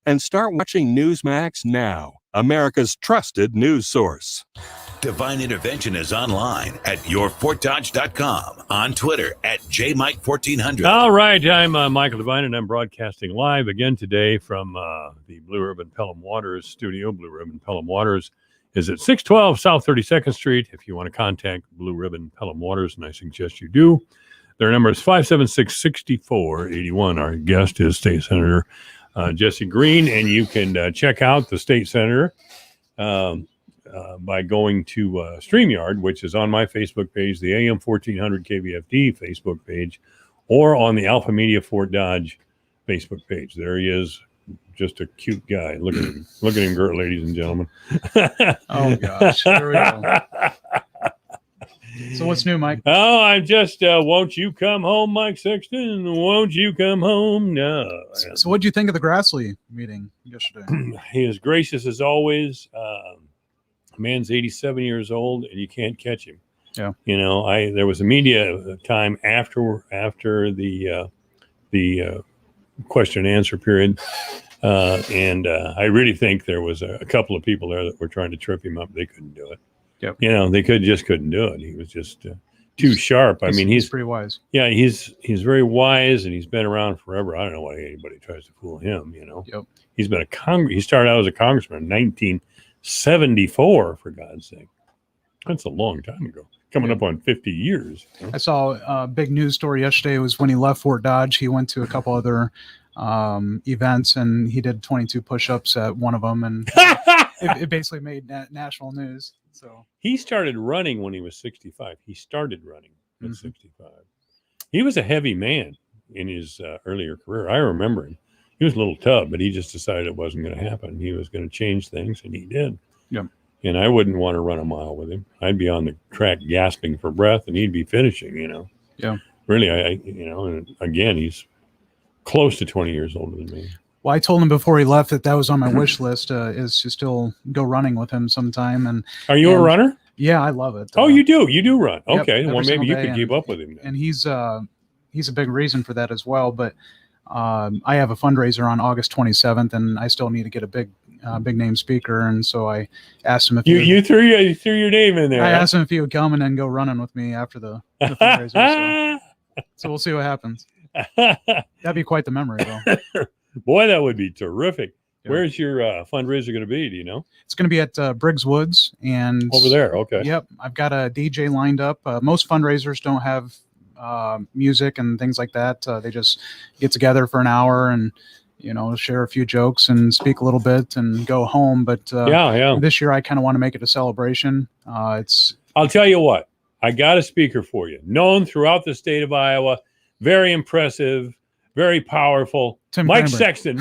and start watching Newsmax now, America's trusted news source. Divine Intervention is online at yourfortdodge.com, on Twitter at JMike1400. All right, I'm Michael Devine, and I'm broadcasting live again today from the Blue Ribbon Pelham Waters studio. Blue Ribbon Pelham Waters is at 612 South 32nd Street. If you want to contact Blue Ribbon Pelham Waters, and I suggest you do, their number is 576-6481. Our guest is State Senator Jesse Green, and you can check out the State Senator by going to StreamYard, which is on my Facebook page, the AM 1400 KVFD Facebook page, or on the Alpha Media Fort Dodge Facebook page. There he is, just a cute guy. Look at him, ladies and gentlemen. Oh gosh, here we go. So what's new, Mike? Oh, I'm just, won't you come home, Mike Sexton? Won't you come home? No. So what did you think of the Grassley meeting yesterday? He is gracious as always. Man's 87 years old, and you can't catch him. Yeah. You know, there was a media time after the question and answer period, and I really think there was a couple of people there that were trying to trip him up. They couldn't do it. Yep. You know, they just couldn't do it. He was just too sharp. I mean, he's pretty wise. Yeah, he's very wise, and he's been around forever. I don't know why anybody tries to fool him. You know. Yep. He's been he started out as a congressman in 1974, for God's sake. That's a long time ago. Coming up on 50 years. You know? I saw a big news story yesterday. It was when he left Fort Dodge. He went to a couple other events, and he did 22 push-ups at one of them, and it basically made national news. So he started running when he was 65. He started running at 65. He was a heavy man in his earlier career. I remember him. He was a little tub, but he just decided it wasn't going to happen. He was going to change things, and he did. Yep. And I wouldn't want to run a mile with him. I'd be on the track gasping for breath, and he'd be finishing, you know. Yeah. Really, and again, he's close to 20 years older than me. Well, I told him before he left that was on my wish list, is to still go running with him sometime. And are you a runner? Yeah, I love it. Oh, you do? You do run? Yep, okay. Well, maybe you could keep up with him then. And he's a big reason for that as well. But I have a fundraiser on August 27th, and I still need to get a big name speaker. And so I asked him if you threw your name in there. I asked him if he would come and then go running with me after the fundraiser. So we'll see what happens. That'd be quite the memory, though. Boy, that would be terrific. Yep. Where's your fundraiser going to be? Do you know? It's going to be at Briggs Woods. And over there. Okay. Yep. I've got a DJ lined up. Most fundraisers don't have music and things like that. They just get together for an hour and, you know, share a few jokes and speak a little bit and go home. But this year I kind of want to make it a celebration. I'll tell you what, I got a speaker for you. Known throughout the state of Iowa. Very impressive. Very powerful. Mike Sexton.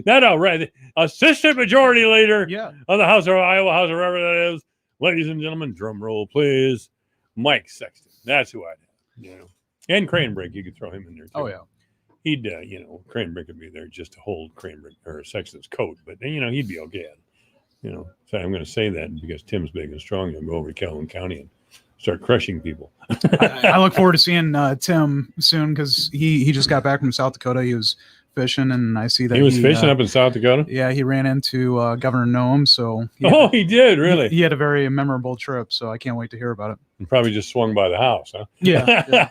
Not outright. Assistant Majority Leader of the House of Iowa, House of Representatives. Ladies and gentlemen, drum roll, please. Mike Sexton. That's who I'd have. You know, and Cranbrink, you could throw him in there too. Oh yeah. He'd, Cranbrink would be there just to hold Cranbrink or Sexton's coat, but he'd be okay. You know, so I'm going to say that because Tim's big and strong. He'll go over to Calhoun County and start crushing people. I look forward to seeing Tim soon because he just got back from South Dakota. He was fishing, and I see that he was fishing up in South Dakota. Yeah, he ran into Governor Noem. So he did really. He had a very memorable trip. So I can't wait to hear about it. And probably just swung by the house, huh? Yeah.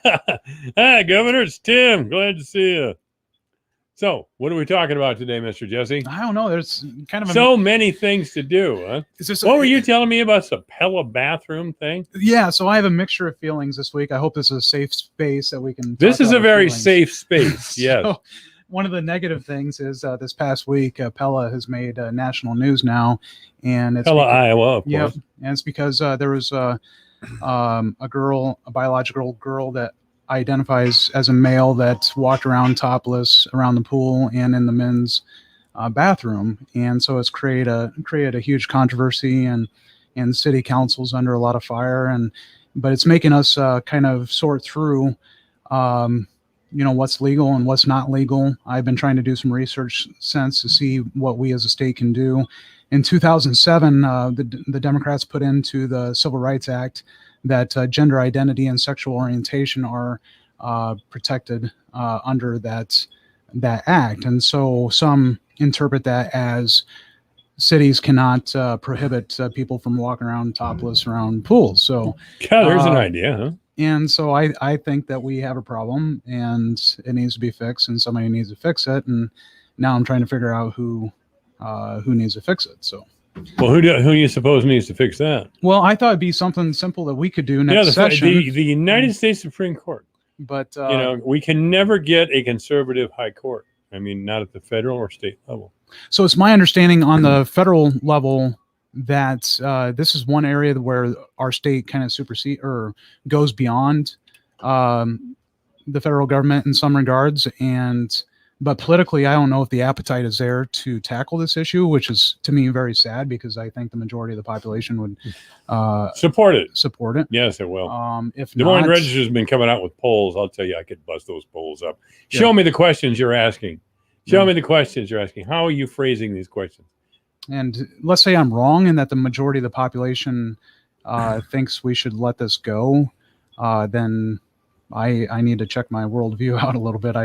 Hi, Governor. It's Tim. Glad to see you. So, what are we talking about today, Mr. Jesse? I don't know. There's kind of so many things to do, huh? What were you telling me about the Pella bathroom thing? Yeah, so I have a mixture of feelings this week. I hope this is a safe space that we can. This is a very safe space. Yes. So, one of the negative things is this past week, Pella has made national news now, and it's Iowa, of course. Yep, and it's because there was a biological girl that identifies as a male that walked around topless around the pool and in the men's bathroom, and so it's created a huge controversy, and city council's under a lot of fire, but it's making us kind of sort through what's legal and what's not legal. I've been trying to do some research since to see what we as a state can do. In 2007, the Democrats put into the Civil Rights Act that gender identity and sexual orientation are protected under that act. And so some interpret that as cities cannot prohibit people from walking around topless around pools. So Yeah, there's an idea, huh? And so I think that we have a problem and it needs to be fixed and somebody needs to fix it. And now I'm trying to figure out who needs to fix it. So, Well, who do you suppose needs to fix that? well, I thought it'd be something simple that we could do next session. The United States Supreme Court. But We can never get a conservative high court. I mean, not at the federal or state level. So it's my understanding on the federal level that this is one area where our state kind of supersedes or goes beyond the federal government in some regards. But politically, I don't know if the appetite is there to tackle this issue, which is to me very sad because I think the majority of the population would Support it. support it. Yes, it will. If Des Moines not, Register has been coming out with polls. I'll tell you, I could bust those polls up. Yeah. Show me the questions you're asking. Show me the questions you're asking. How are you phrasing these questions? and let's say I'm wrong and that the majority of the population thinks we should let this go, then I need to check my worldview out a little bit.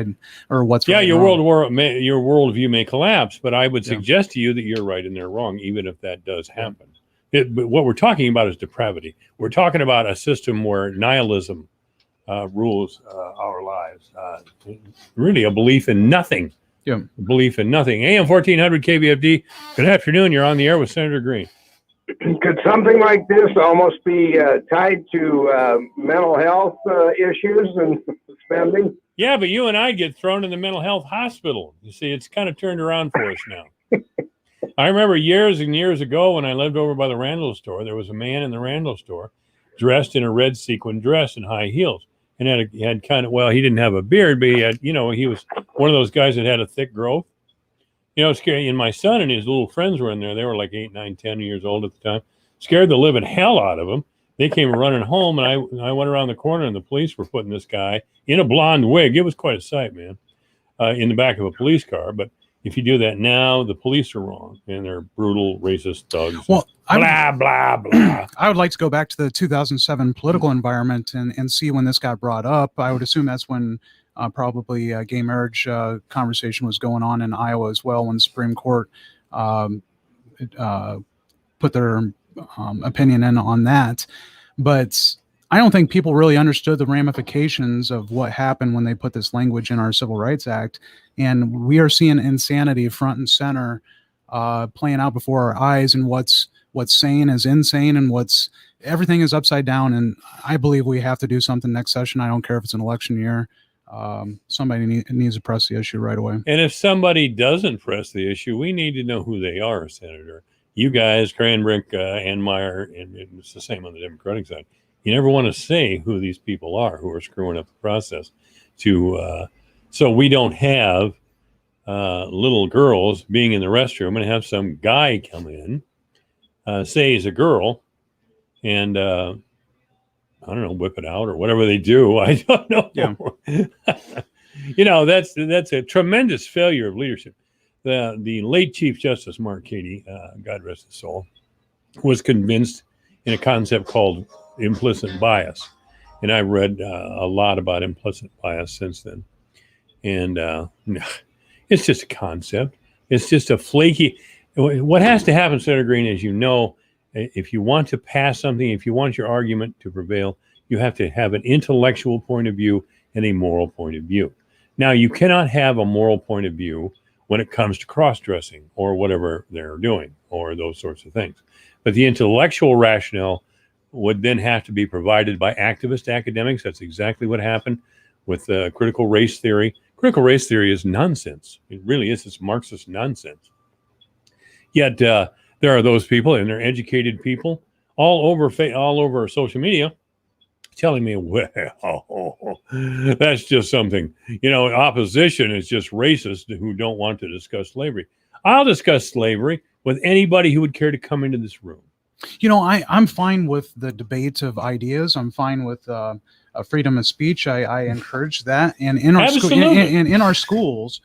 Or what's Yeah, right your and wrong. your worldview may collapse, but I would Yeah. suggest to you that you're right and they're wrong, even if that does happen. But what we're talking about is depravity. We're talking about a system where nihilism rules our lives. Really, a belief in nothing. Yeah. A belief in nothing. AM 1400 KBFD. Good afternoon. You're on the air with Senator Green. Could something like this almost be tied to mental health issues and spending? Yeah, but you and I get thrown in the mental health hospital. You see, it's kind of turned around for us now. I remember years and years ago when I lived over by the Randall store, there was a man in the Randall store dressed in a red sequin dress and high heels. And had kind of, well, he didn't have a beard, but he had, he was one of those guys that had a thick growth. It's scary. And my son and his little friends were in there. They were like 8, 9, 10 years old at the time. Scared the living hell out of them. They came running home, and I went around the corner, and the police were putting this guy in a blonde wig. It was quite a sight, man, in the back of a police car. But if you do that now, the police are wrong, and they're brutal, racist thugs. Well, blah, blah, blah. I would like to go back to the 2007 political environment and see when this got brought up. I would assume that's when probably gay marriage conversation was going on in Iowa as well, when the Supreme Court put their opinion in on that. But I don't think people really understood the ramifications of what happened when they put this language in our Civil Rights Act. And we are seeing insanity front and center playing out before our eyes, and what's sane is insane, and everything is upside down. And I believe we have to do something next session. I don't care if it's an election year. Somebody needs to press the issue right away. And if somebody doesn't press the issue, we need to know who they are, Senator. You guys, Cranbrook and Meyer, and it's the same on the Democratic side. You never want to say who these people are who are screwing up the process. So we don't have little girls being in the restroom and have some guy come in, say he's a girl, and I don't know, whip it out or whatever they do. I don't know. Yeah. That's a tremendous failure of leadership. The late Chief Justice Mark Cady, God rest his soul, was convinced in a concept called implicit bias. And I read a lot about implicit bias since then. And it's just a concept. It's just a flaky. What has to happen, Senator Green, is if you want to pass something, if you want your argument to prevail, you have to have an intellectual point of view and a moral point of view. Now, you cannot have a moral point of view when it comes to cross-dressing or whatever they're doing or those sorts of things. But the intellectual rationale would then have to be provided by activist academics. That's exactly what happened with critical race theory. Critical race theory is nonsense. It really is. It's Marxist nonsense. Yet there are those people, and they're educated people all over social media, telling me, well, that's just something. Opposition is just racists who don't want to discuss slavery. I'll discuss slavery with anybody who would care to come into this room. I'm fine with the debate of ideas. I'm fine with freedom of speech. I encourage that. And in our in our schools,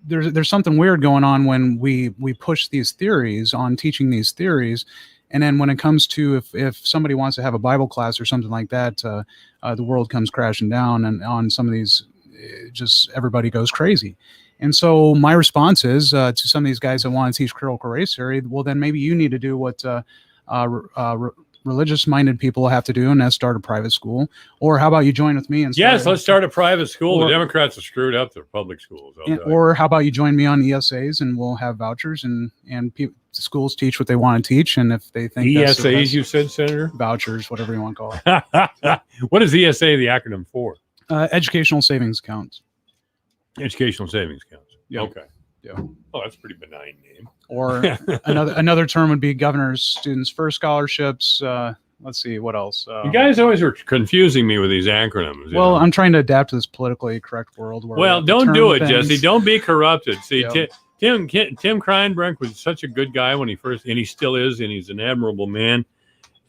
there's something weird going on when we push these theories on teaching these theories. And then when it comes to if somebody wants to have a Bible class or something like that, the world comes crashing down, and on some of these, just everybody goes crazy. And so my response is to some of these guys that want to teach critical race theory, well, then maybe you need to do what religious-minded people have to do, and that's start a private school. Or how about you join with me and Yes, let's start a private school. Or- The Democrats have screwed up their public schools. I'll tell you. or how about you join me on ESAs, and we'll have vouchers, and schools teach what they want to teach, and if they think that's the ESAs, best- you said, Senator? vouchers, whatever you want to call it, What is ESA the acronym for? educational savings accounts. Educational savings accounts. Yeah. Okay. Yeah. Oh, that's a pretty benign name. Or another term would be governor's students first scholarships. Let's see what else. You guys always are confusing me with these acronyms. you Well, know? I'm trying to adapt to this politically correct world. Where Well, we don't do it, term things- Jesse. Don't be corrupted. See, Yeah. Tim Kreinbrink was such a good guy when he first, and he still is, and he's an admirable man.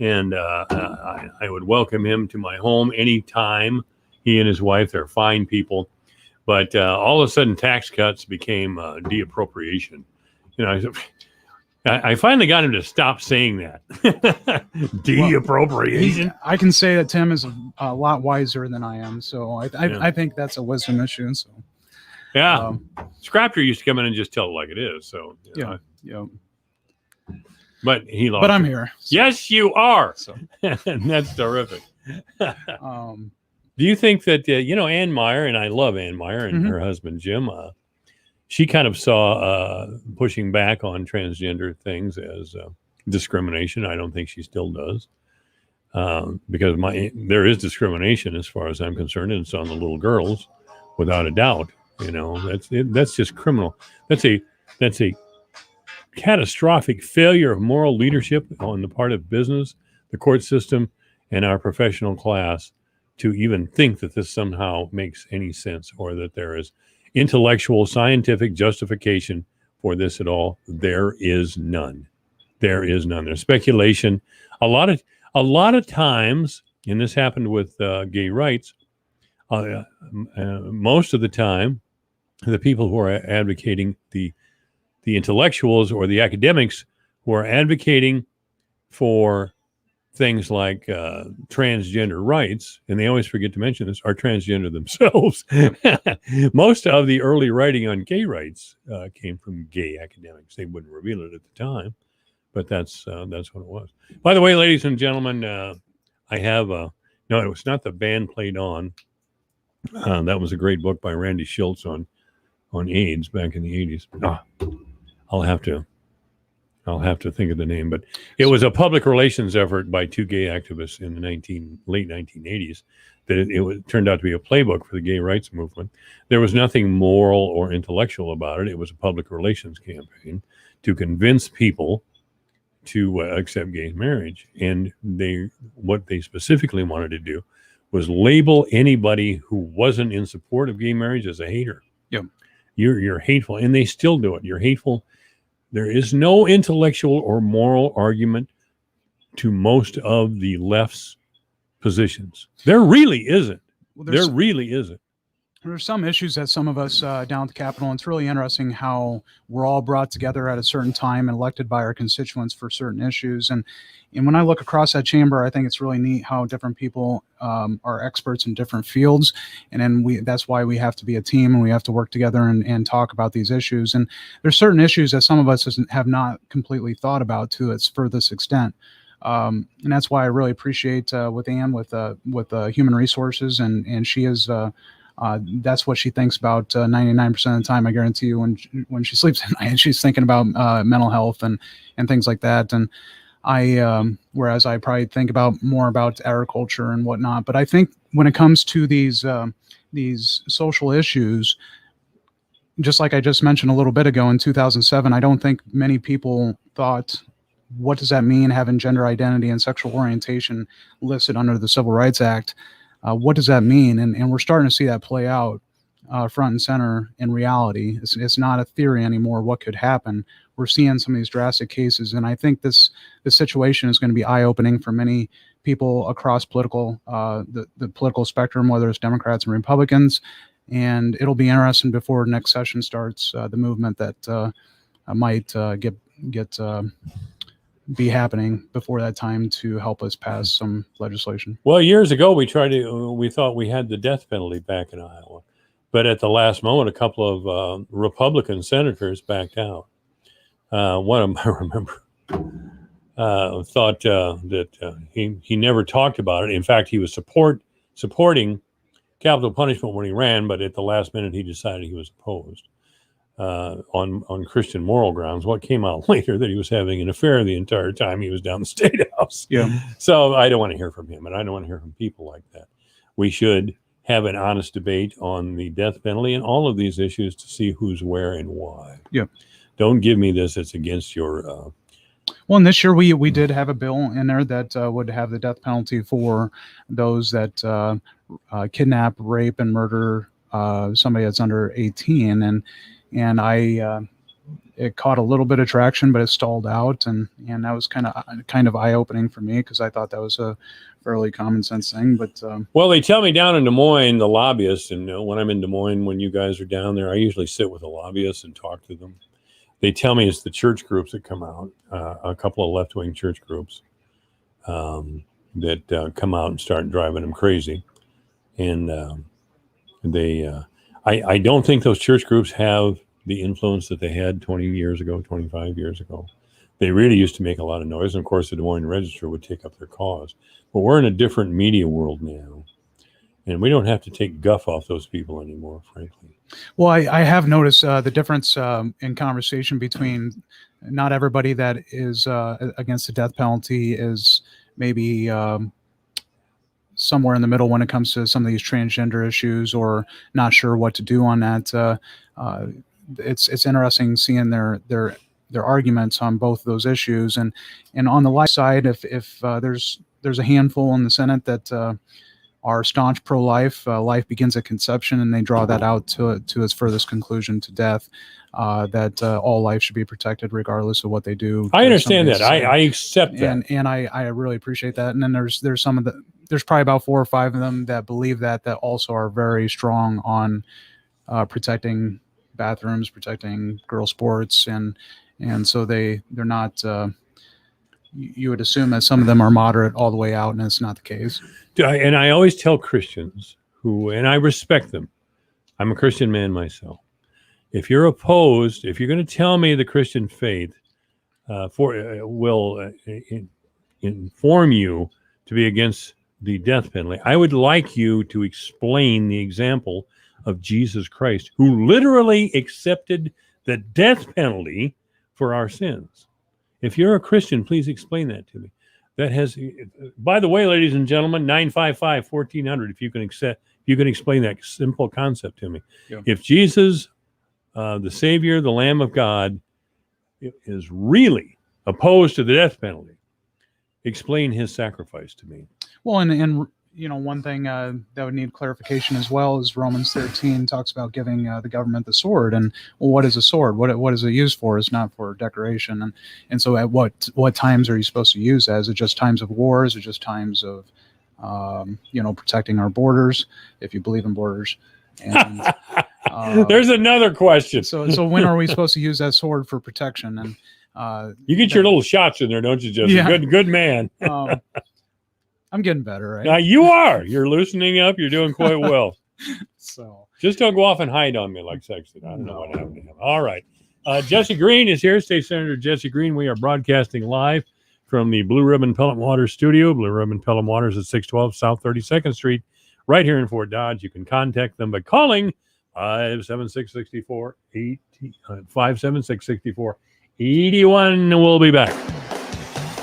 And I would welcome him to my home anytime. He and his wife, they're fine people. But all of a sudden, tax cuts became deappropriation. You know, I finally got him to stop saying that. Deappropriation. I can say that Tim is a lot wiser than I am, so I think that's a wisdom issue. So Yeah. um, Scrapter used to come in and just tell it like it is. So, you know, yeah. but he lost. But I'm it. here. So, Yes, you are. So, And that's terrific. um, Do you think that, Ann Meyer, and I love Ann Meyer and Mhm. her husband, Jim, she kind of saw pushing back on transgender things as discrimination. I don't think she still does. Because there is discrimination as far as I'm concerned, and it's on the little girls, without a doubt. That's just criminal. That's a catastrophic failure of moral leadership on the part of business, the court system, and our professional class to even think that this somehow makes any sense, or that there is intellectual, scientific justification for this at all. There is none. There is none. There's speculation. A lot of times, and this happened with gay rights. Most of the time, the people who are advocating, the intellectuals or the academics who are advocating for things like transgender rights, and they always forget to mention this, are transgender themselves. Most of the early writing on gay rights came from gay academics. They wouldn't reveal it at the time, but that's what it was. By the way, ladies and gentlemen, I have no, it was not The Band Played On. That was a great book by Randy Schultz on AIDS back in the 80s. I'll have to think of the name, but it was a public relations effort by two gay activists in the late 1980s that it turned out to be a playbook for the gay rights movement. There was nothing moral or intellectual about it. It was a public relations campaign to convince people to accept gay marriage. And what they specifically wanted to do was label anybody who wasn't in support of gay marriage as a hater. Yep. You're hateful, and they still do it. You're hateful. There is no intellectual or moral argument to most of the left's positions. There really isn't. well, There really isn't. There's some issues that some of us down at the Capitol, and it's really interesting how we're all brought together at a certain time and elected by our constituents for certain issues. And when I look across that chamber, I think it's really neat how different people are experts in different fields. And then that's why we have to be a team, and we have to work together and talk about these issues. And there's certain issues that some of us have not completely thought about to its furthest extent. And that's why I really appreciate with Ann with human resources, and she is that's what she thinks about 99% of the time. I guarantee you, when she sleeps at night, she's thinking about mental health and things like that. And whereas I probably think more about agriculture and whatnot. But I think when it comes to these social issues, just like I just mentioned a little bit ago in 2007, I don't think many people thought, what does that mean, having gender identity and sexual orientation listed under the Civil Rights Act? What does that mean? And we're starting to see that play out front and center in reality. It's not a theory anymore what could happen. We're seeing some of these drastic cases, and I think this situation is going to be eye-opening for many people across the political spectrum, whether it's Democrats and Republicans. And it'll be interesting before next session starts, the movement that might be happening before that time to help us pass some legislation. Well, years ago, we thought we had the death penalty back in Iowa, But at the last moment, a couple of Republican senators backed out. One of them, I remember, thought that he never talked about it. In fact, he was supporting capital punishment when he ran, but at the last minute, he decided he was opposed on Christian moral grounds. What came out later that he was having an affair the entire time he was down the State House. Yeah. So I don't want to hear from him, and I don't want to hear from people like that. We should have an honest debate on the death penalty and all of these issues to see who's where and why. Yeah. Don't give me this. It's against your. Well, and this year we did have a bill in there that would have the death penalty for those that kidnap, rape, and murder somebody that's under 18, and it caught a little bit of traction, but it stalled out, and that was kind of eye opening for me because I thought that was a fairly common sense thing. But well, they tell me down in Des Moines, the lobbyists, and when I'm in Des Moines, when you guys are down there, I usually sit with the lobbyists and talk to them. They tell me it's the church groups that come out, a couple of left-wing church groups that come out and start driving them crazy. And I don't think those church groups have the influence that they had 20 years ago, 25 years ago. They really used to make a lot of noise. And of course, the Des Moines Register would take up their cause. But we're in a different media world now. And we don't have to take guff off those people anymore, frankly. Well, I have noticed the difference in conversation between not everybody that is against the death penalty is maybe somewhere in the middle when it comes to some of these transgender issues or not sure what to do on that. It's interesting seeing their arguments on both of those issues. And on the life side, if there's a handful in the Senate that are staunch pro-life, life begins at conception, and they draw that out to its furthest conclusion to death, that all life should be protected regardless of what they do. I understand that. I accept that. And I really appreciate that. And then there's there's probably about 4 or 5 of them that believe that also are very strong on protecting bathrooms, protecting girl sports, and so they're not. You would assume that some of them are moderate all the way out, and it's not the case. And I always tell Christians and I respect them. I'm a Christian man myself. If you're opposed, if you're going to tell me the Christian faith will inform you to be against the death penalty, I would like you to explain the example of Jesus Christ, who literally accepted the death penalty for our sins. If you're a Christian, please explain that to me. That has, by the way, ladies and gentlemen, 955-1400. If you can explain that simple concept to me. Yeah. If Jesus, the Savior, the Lamb of God, is really opposed to the death penalty, explain his sacrifice to me. Well, and one thing that would need clarification as well is Romans 13 talks about giving the government the sword. And well, what is a sword? What is it used for? It's not for decoration. And so at what times are you supposed to use that? Is it just times of war? Is it just times of, protecting our borders, if you believe in borders? And there's another question. So when are we supposed to use that sword for protection? And you get your little shots in there, don't you, Jesse? Yeah. Good man. I'm getting better, right? Now you are. You're loosening up. You're doing quite well. So just don't go off and hide on me like Sexton. I don't know what happened to him. All right. Jesse Green is here. State Senator Jesse Green. We are broadcasting live from the Blue Ribbon Pelham Waters studio. Blue Ribbon Pelham Waters at 612 South 32nd Street, right here in Fort Dodge. You can contact them by calling 576-6481. We'll be back.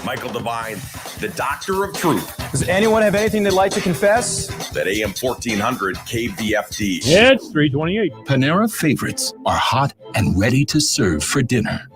Michael Devine, the Doctor of Truth. Does anyone have anything they'd like to confess? That AM 1400 KVFD. It's 328. Panera favorites are hot and ready to serve for dinner.